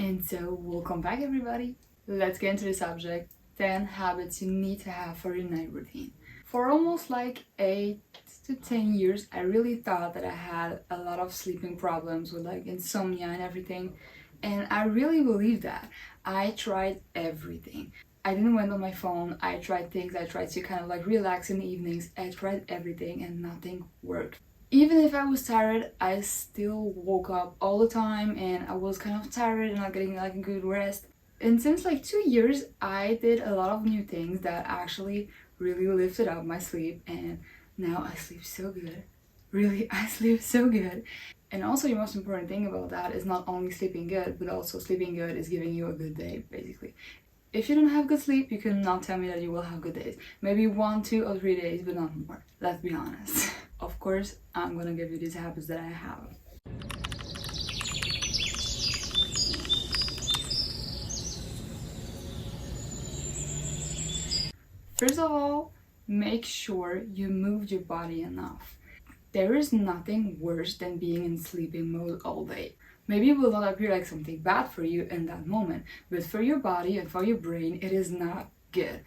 And so, welcome back everybody. Let's get into the subject, 10 habits you need to have for your night routine. For almost like 8 to 10 years, I really thought that I had a lot of sleeping problems with like insomnia and everything. And I really believed that. I tried everything. I didn't went on my phone. I tried things. I tried to kind of like relax in the evenings. I tried everything and nothing worked. Even if I was tired, I still woke up all the time and I was kind of tired and not getting like a good rest. And since like 2 years, I did a lot of new things that actually really lifted up my sleep, and now I sleep so good. Really, I sleep so good. And also, the most important thing about that is not only sleeping good, but also sleeping good is giving you a good day, basically. If you don't have good sleep, you cannot tell me that you will have good days. Maybe 1, 2, or 3 days, but not more. Let's be honest. Of course, I'm gonna give you these habits that I have. First of all, make sure you move your body enough. There is nothing worse than being in sleeping mode all day. Maybe it will not appear like something bad for you in that moment, but for your body and for your brain, it is not good.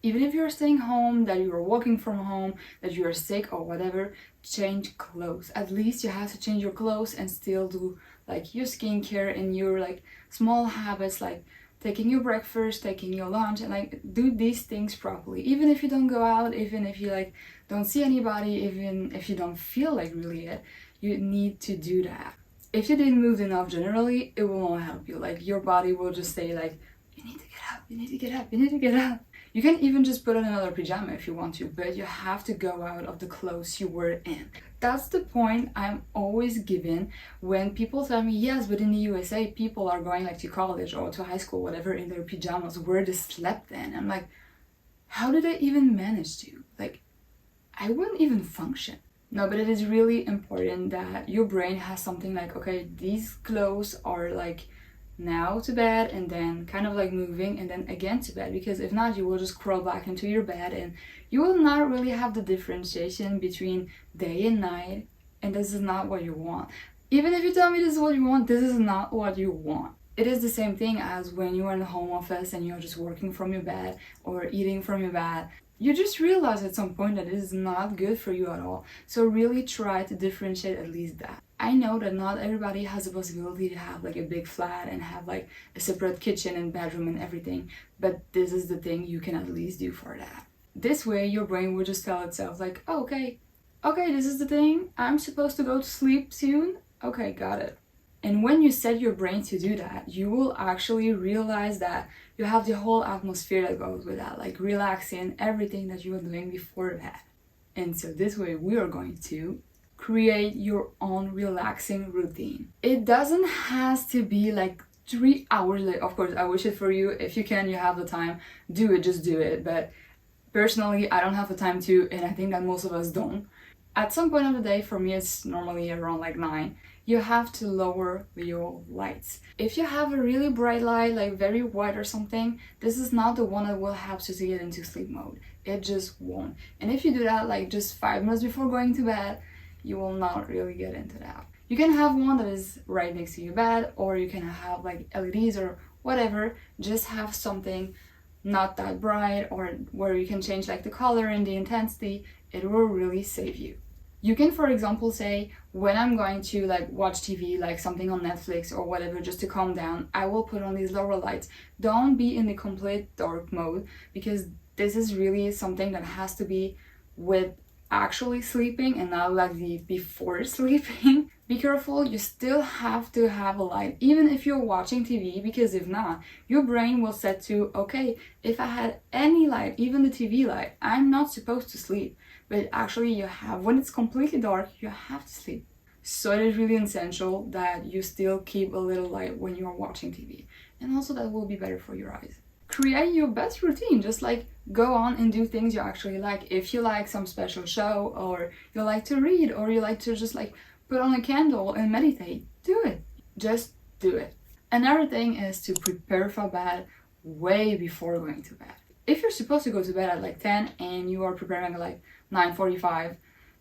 Even if you're staying home, that you are working from home, that you are sick or whatever, change clothes. At least you have to change your clothes and still do like your skincare and your like small habits, like taking your breakfast, taking your lunch, and like do these things properly. Even if you don't go out, even if you like don't see anybody, even if you don't feel like really it, you need to do that. If you didn't move enough generally, it will not help you. Like your body will just say like, you need to get up, you need to get up, you need to get up. You can even just put on another pajama if you want to, but you have to go out of the clothes you were in. That's the point I'm always given when people tell me, yes, but in the USA, people are going like to college or to high school, whatever, in their pajamas, where they slept in. I'm like, how did they even manage to? Like, I wouldn't even function. No, but it is really important that your brain has something like, okay, these clothes are like now to bed, and then kind of like moving, and then again to bed, because if not, you will just crawl back into your bed and you will not really have the differentiation between day and night, and this is not what you want. Even if you tell me this is what you want, this is not what you want. It is the same thing as when you are in the home office and you're just working from your bed or eating from your bed. You just realize at some point that it is not good for you at all. So really try to differentiate at least that. I know that not everybody has the possibility to have like a big flat and have like a separate kitchen and bedroom and everything, but this is the thing you can at least do for that. This way your brain will just tell itself like, oh, okay, this is the thing, I'm supposed to go to sleep soon, okay, got it. And when you set your brain to do that, you will actually realize that you have the whole atmosphere that goes with that, like relaxing, everything that you were doing before that. And so this way we are going to create your own relaxing routine. It doesn't have to be like 3 hours. Like, of course, I wish it for you. If you can, you have the time, do it, just do it. But personally, I don't have the time to, and I think that most of us don't. At some point of the day, for me, it's normally around like 9. You have to lower your lights. If you have a really bright light, like very white or something, this is not the one that will help you to get into sleep mode. It just won't. And if you do that like just 5 minutes before going to bed, you will not really get into that. You can have one that is right next to your bed, or you can have like LEDs or whatever. Just have something not that bright, or where you can change like the color and the intensity. It will really save you. You can, for example, say, when I'm going to like watch TV, like something on Netflix or whatever, just to calm down, I will put on these lower lights. Don't be in the complete dark mode, because this is really something that has to be with actually sleeping and not like the before sleeping. Be careful, you still have to have a light, even if you're watching TV, because if not, your brain will set to, okay, if I had any light, even the TV light, I'm not supposed to sleep. But actually you have, when it's completely dark, you have to sleep. So it is really essential that you still keep a little light when you're watching TV. And also that will be better for your eyes. Create your best routine, just like go on and do things you actually like. If you like some special show, or you like to read, or you like to just like put on a candle and meditate, do it. Just do it. Another thing is to prepare for bed way before going to bed. If you're supposed to go to bed at like 10 and you are preparing at like 9:45,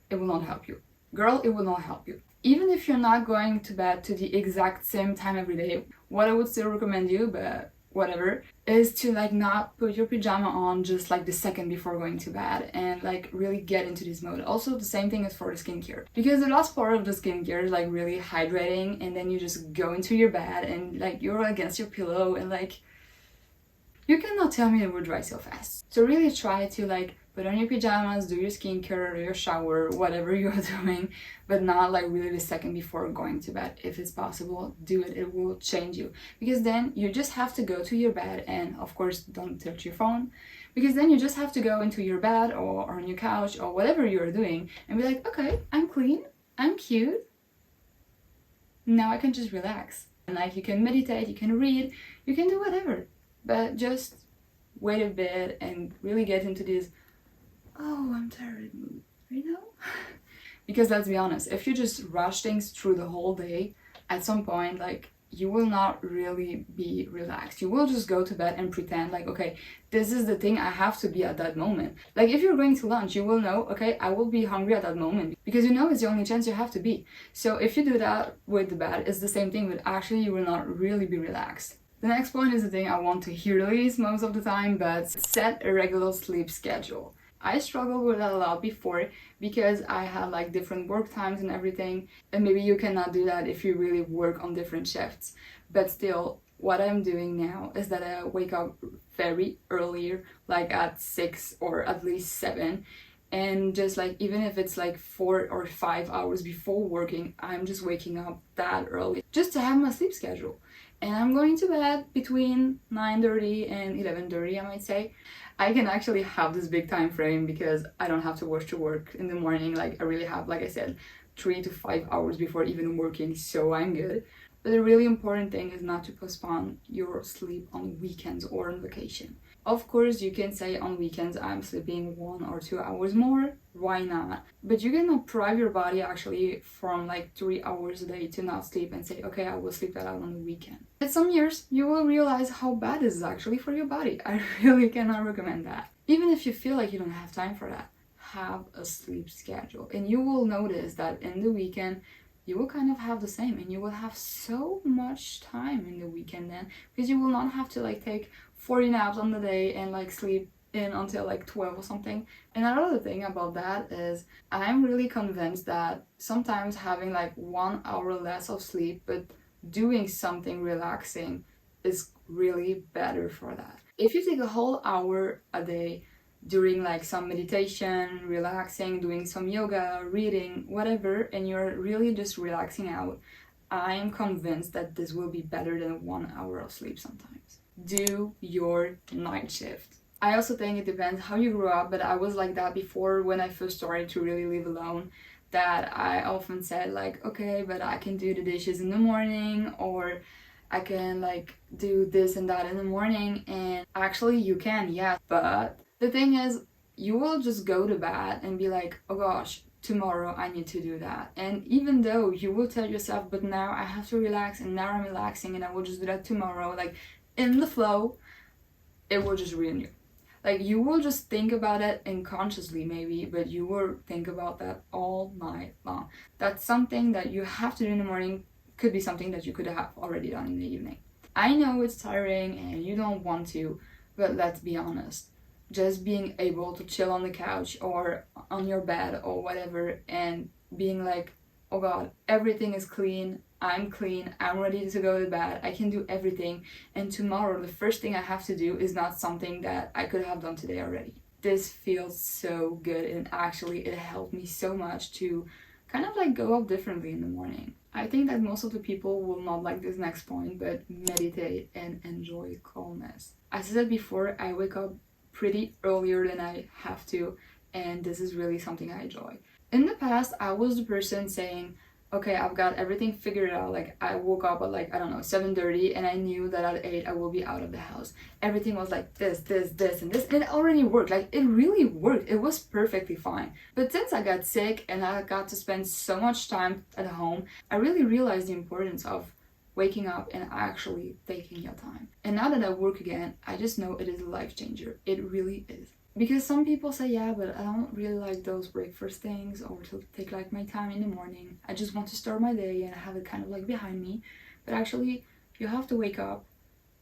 it will not help you. Girl, it will not help you. Even if you're not going to bed to the exact same time every day, What I would still recommend you, but whatever, is to like not put your pajama on just like the second before going to bed and like really get into this mode. Also, the same thing is for the skincare, because the last part of the skincare is like really hydrating, and then you just go into your bed and like you're against your pillow and like you cannot tell me it will dry so fast. So really try to like put on your pajamas, do your skincare, do your shower, whatever you're doing, but not like really the second before going to bed. If it's possible, do it. It will change you. Because then you just have to go to your bed, and of course don't touch your phone, because then you just have to go into your bed or on your couch or whatever you're doing and be like, okay, I'm clean, I'm cute, now I can just relax. And like you can meditate, you can read, you can do whatever. But just wait a bit and really get into this, oh, I'm tired mood, you know? Because let's be honest, if you just rush things through the whole day, at some point, like, you will not really be relaxed. You will just go to bed and pretend like, okay, this is the thing I have to be at that moment. Like if you're going to lunch, you will know, okay, I will be hungry at that moment, because you know it's the only chance you have to be. So if you do that with the bed, it's the same thing, but actually you will not really be relaxed. The next point is the thing I want to hear the least most of the time, but set a regular sleep schedule. I struggled with that a lot before because I had like different work times and everything, and maybe you cannot do that if you really work on different shifts. But still, what I'm doing now is that I wake up very earlier, like at 6 or at least 7, and just like even if it's like 4 or 5 hours before working, I'm just waking up that early just to have my sleep schedule. And I'm going to bed between 9:30 and 11:30, I might say. I can actually have this big time frame because I don't have to rush to work in the morning. Like I really have, like I said, 3 to 5 hours before even working, so I'm good. But the really important thing is not to postpone your sleep on weekends or on vacation. Of course, you can say on weekends I'm sleeping 1 or 2 hours more, why not? But you cannot deprive your body actually from like 3 hours a day to not sleep and say, okay, I will sleep that out on the weekend. In some years, you will realize how bad this is actually for your body. I really cannot recommend that. Even if you feel like you don't have time for that, have a sleep schedule. And you will notice that in the weekend, you will kind of have the same, and you will have so much time in the weekend then, because you will not have to like take 40 naps on the day and like sleep in until like 12 or something. And another thing about that is I'm really convinced that sometimes having like 1 hour less of sleep but doing something relaxing is really better for that. If you take a whole hour a day doing like some meditation, relaxing, doing some yoga, reading, whatever, and you're really just relaxing out, I am convinced that this will be better than 1 hour of sleep sometimes. Do your night shift. I also think it depends how you grew up, but I was like that before when I first started to really live alone, that I often said like, okay, but I can do the dishes in the morning, or I can like do this and that in the morning. And actually you can, yeah, but the thing is, you will just go to bed and be like, oh gosh, tomorrow I need to do that. And even though you will tell yourself, but now I have to relax, and now I'm relaxing and I will just do that tomorrow, like in the flow, it will just ruin you. Like you will just think about it unconsciously maybe, but you will think about that all night long. That's something that you have to do in the morning, could be something that you could have already done in the evening. I know it's tiring and you don't want to, but let's be honest. Just being able to chill on the couch or on your bed or whatever and being like, oh god, everything is clean, I'm ready to go to bed, I can do everything, and tomorrow the first thing I have to do is not something that I could have done today already. This feels so good, and actually it helped me so much to kind of like go up differently in the morning. I think that most of the people will not like this next point, but meditate and enjoy calmness. As I said before, I wake up pretty earlier than I have to, and this is really something I enjoy. In the past, I was the person saying, okay, I've got everything figured out. Like I woke up at like, I don't know, 7:30, and I knew that at 8 I will be out of the house. Everything was like this, and this, and it already worked. Like it really worked. It was perfectly fine. But since I got sick and I got to spend so much time at home, I really realized the importance of waking up and actually taking your time. And now that I work again, I just know it is a life changer. It really is. Because some people say, yeah, but I don't really like those breakfast things, or to take like my time in the morning. I just want to start my day and have it kind of like behind me. But actually, You have to wake up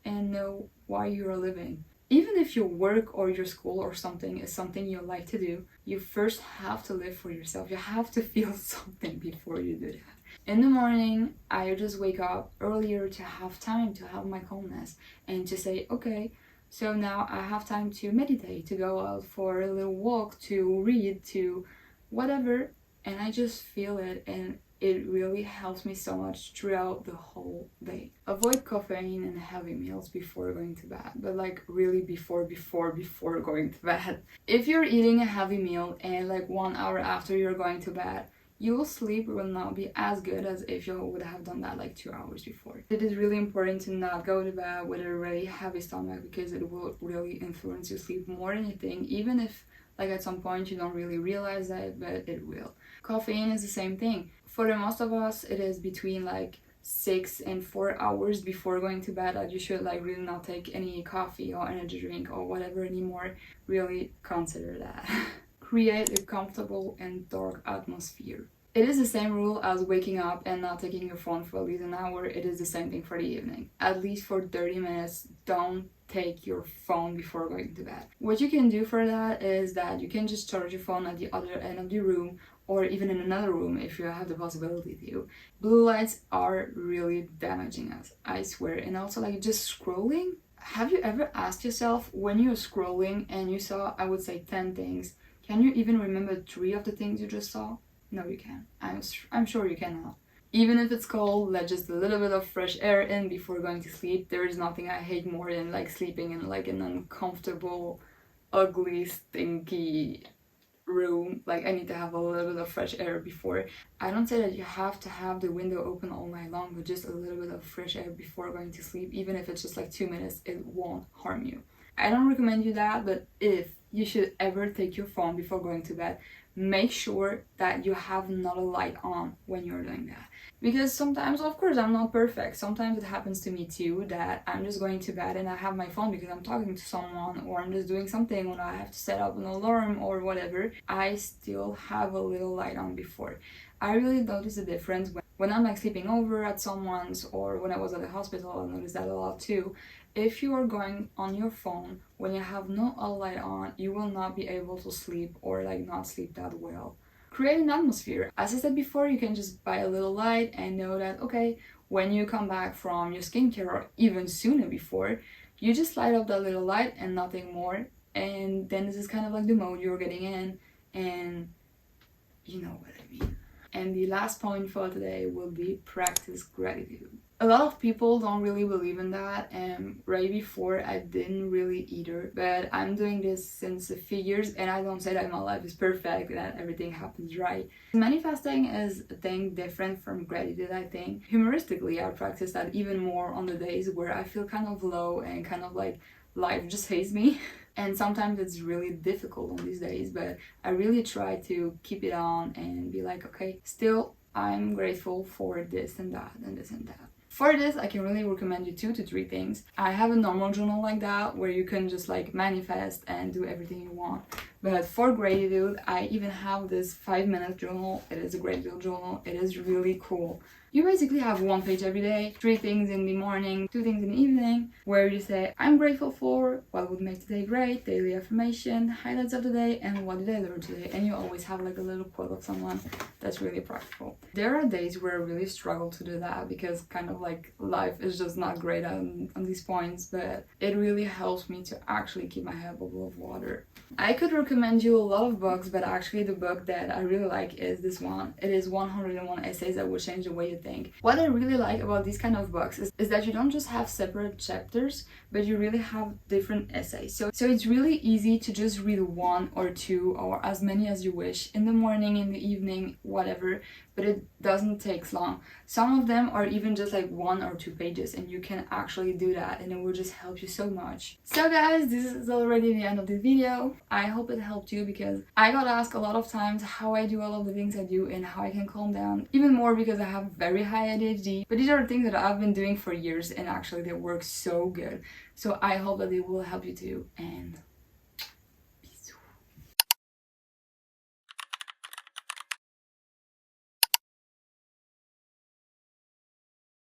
and know why you're living. Even if your work or your school or something is something you like to do, you first have to live for yourself. You have to feel something before you do that. In the morning, I just wake up earlier to have time to have my calmness and to say, okay, so now I have time to meditate, to go out for a little walk, to read, to whatever, and I just feel it, and it really helps me so much throughout the whole day. Avoid caffeine and heavy meals before going to bed, but like really before going to bed. If you're eating a heavy meal and like 1 hour after you're going to bed, your sleep will not be as good as if you would have done that like 2 hours before. It is really important to not go to bed with a really heavy stomach because it will really influence your sleep more than you think, even if like at some point you don't really realize that, but it will. Caffeine is the same thing. For the most of us, it is between like 6 and 4 hours before going to bed that you should like really not take any coffee or energy drink or whatever anymore. Really consider that. Create a comfortable and dark atmosphere. It is the same rule as waking up and not taking your phone for at least an hour. It is the same thing for the evening. At least for 30 minutes, don't take your phone before going to bed. What you can do for that is that you can just charge your phone at the other end of the room or even in another room if you have the possibility to. Blue lights are really damaging us, I swear. And also like just scrolling. Have you ever asked yourself when you're scrolling and you saw, I would say 10 things, can you even remember 3 of the things you just saw? No, you can't. I'm sure you cannot. Even if it's cold, let just a little bit of fresh air in before going to sleep. There is nothing I hate more than like sleeping in like an uncomfortable, ugly, stinky room. Like I need to have a little bit of fresh air before. I don't say that you have to have the window open all night long, but just a little bit of fresh air before going to sleep. Even if it's just like 2 minutes, it won't harm you. I don't recommend you that, but if you should ever take your phone before going to bed, make sure that you have not a light on when you're doing that. Because sometimes, of course, I'm not perfect. Sometimes it happens to me too that I'm just going to bed and I have my phone because I'm talking to someone or I'm just doing something when I have to set up an alarm or whatever. I still have a little light on before. I really notice the difference when I'm like sleeping over at someone's or when I was at the hospital. I noticed that a lot too. If you are going on your phone when you have no light on, you will not be able to sleep or like not sleep that well. Create an atmosphere. As I said before, you can just buy a little light and know that, okay, when you come back from your skincare or even sooner before, you just light up that little light and nothing more. And then this is kind of like the mode you're getting in, and you know what I mean. And the last point for today will be practice gratitude. A lot of people don't really believe in that, and right before I didn't really either, but I'm doing this since a few years, and I don't say that my life is perfect, that everything happens right. Manifesting is a thing different from gratitude, I think. Humoristically, I practice that even more on the days where I feel kind of low and kind of like life just hates me. And sometimes it's really difficult on these days, but I really try to keep it on and be like, okay, still I'm grateful for this and that and this and that. For this, I can really recommend you 2 to 3 things. I have a normal journal like that where you can just like manifest and do everything you want. But for gratitude, I even have this 5-minute journal. It is a gratitude journal. It is really cool. You basically have 1 page every day, 3 things in the morning, 2 things in the evening, where you say, I'm grateful for, what would make today great, daily affirmation, highlights of the day, and what did I learn today. And you always have like a little quote of someone that's really practical. There are days where I really struggle to do that because kind of like life is just not great on these points, but it really helps me to actually keep my head above water. I could recommend you a lot of books, but actually the book that I really like is this one. It is 101 Essays That Will Change the Way You Think. What I really like about these kind of books is that you don't just have separate chapters, but you really have different essays. So it's really easy to just read 1 or 2 or as many as you wish in the morning, in the evening, whatever, but it doesn't take long. Some of them are even just like 1 or 2 pages, and you can actually do that and it will just help you so much. So guys, this is already the end of this video. I hope it helped you because I got asked a lot of times how I do all of the things I do and how I can calm down, even more because I have very high ADHD. But these are things that I've been doing for years and actually they work so good. So I hope that they will help you too, and